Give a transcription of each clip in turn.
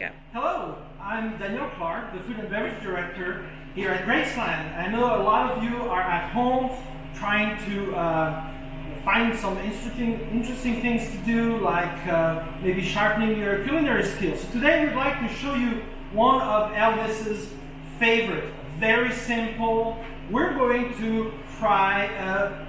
go. Hello, I'm Daniel Clark, the Food and Beverage Director here at Graceland. I know a lot of you are at home trying to find some interesting things to do, like maybe sharpening your culinary skills. So today we'd like to show you one of Elvis's favorite. Very simple. We're going to fry a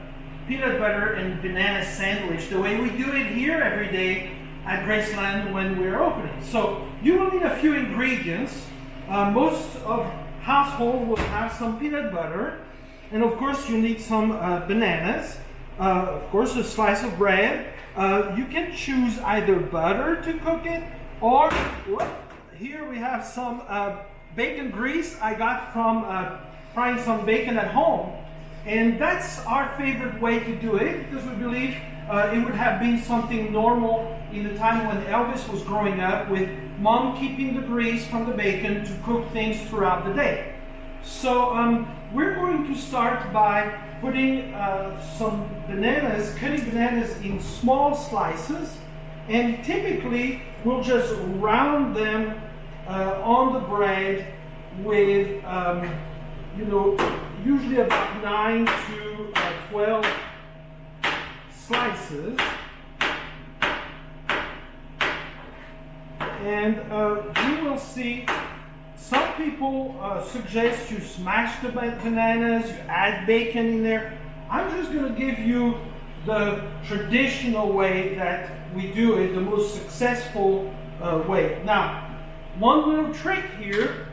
peanut butter and banana sandwich the way we do it here every day at Graceland when we're opening. So you will need a few ingredients. Most of household will have some peanut butter, and of course you need some bananas. Of course, a slice of bread. You can choose either butter to cook it, or here we have some bacon grease I got from frying some bacon at home. And that's our favorite way to do it, because we believe it would have been something normal in the time when Elvis was growing up, with mom keeping the grease from the bacon to cook things throughout the day. So we're going to start by putting some bananas, cutting bananas in small slices, and typically we'll just round them on the bread with usually about 9 to 12 slices. And you will see some people suggest you smash the bananas, you add bacon in there. I'm just going to give you the traditional way that we do it, the most successful way. Now, one little trick here.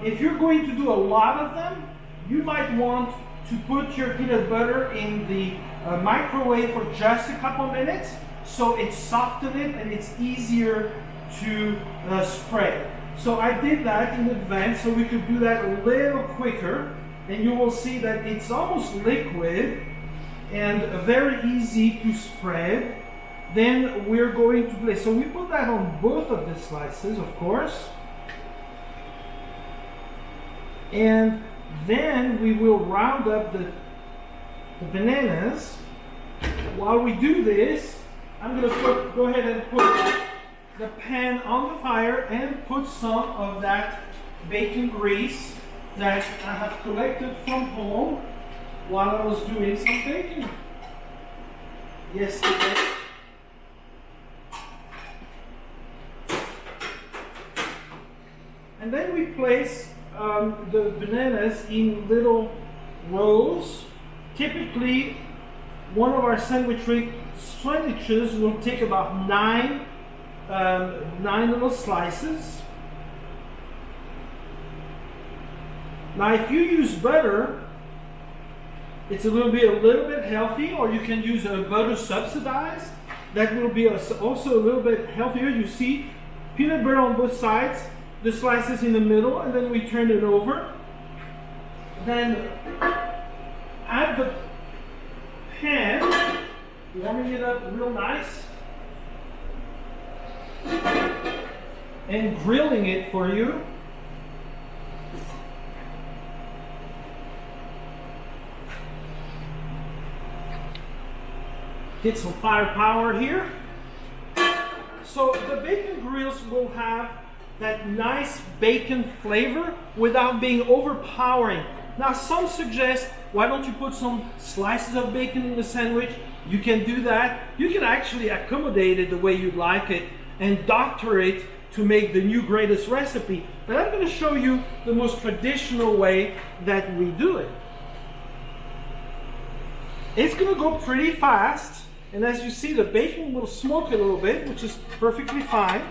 If you're going to do a lot of them, you might want to put your peanut butter in the microwave for just a couple minutes, so it softens it and it's easier to spread. So I did that in advance so we could do that a little quicker, and you will see that it's almost liquid and very easy to spread. Then we're going to place, so we put that on both of the slices, of course. And then we will round up the bananas. While we do this, I'm going to go ahead and put the pan on the fire and put some of that bacon grease that I have collected from home while I was doing some baking yesterday. And then we place the bananas in little rows. Typically, one of our sandwiches will take about nine little slices. Now, if you use butter, it's a little bit healthy, or you can use a butter subsidized. That will be also a little bit healthier. You see, peanut butter on both sides, the slices in the middle, and then we turn it over. Then add the pan, warming it up real nice, and grilling it for you. Get some firepower here. So the bacon grills will have that nice bacon flavor without being overpowering. Now, some suggest, why don't you put some slices of bacon in the sandwich? You can do that. You can actually accommodate it the way you'd like it and doctor it to make the new greatest recipe. But I'm going to show you the most traditional way that we do it. It's going to go pretty fast, and as you see, the bacon will smoke a little bit, which is perfectly fine.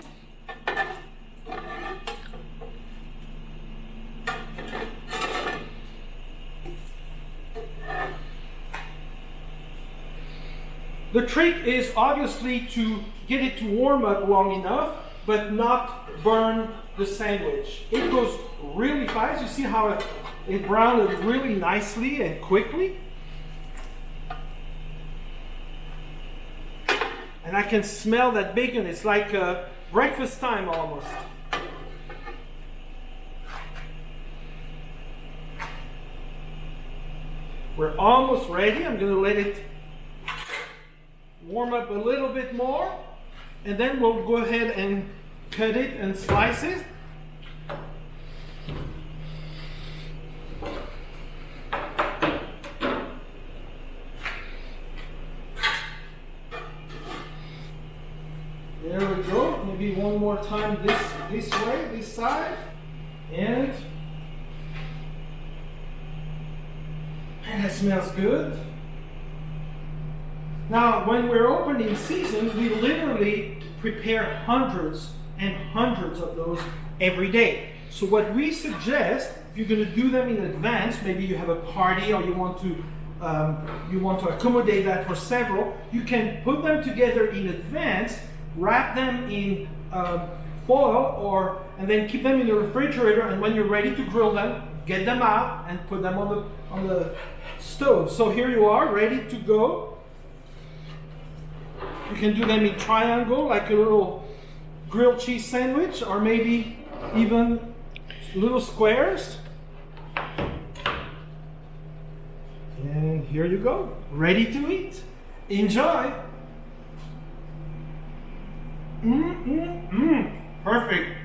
The trick is obviously to get it to warm up long enough, but not burn the sandwich. It goes really fast. You see how it browned really nicely and quickly. And I can smell that bacon. It's like breakfast time almost. We're almost ready. I'm going to let it warm up a little bit more, and then we'll go ahead and cut it and slice it. There we go. Maybe one more time this way, this side. And that smells good. Now, when we're opening season, we literally prepare hundreds and hundreds of those every day. So what we suggest, if you're going to do them in advance, maybe you have a party or you want to accommodate that for several, you can put them together in advance, wrap them in foil, and then keep them in the refrigerator. And when you're ready to grill them, get them out and put them on the stove. So here you are, ready to go. You can do them in triangle, like a little grilled cheese sandwich, or maybe even little squares. And here you go, ready to eat. Enjoy. Perfect.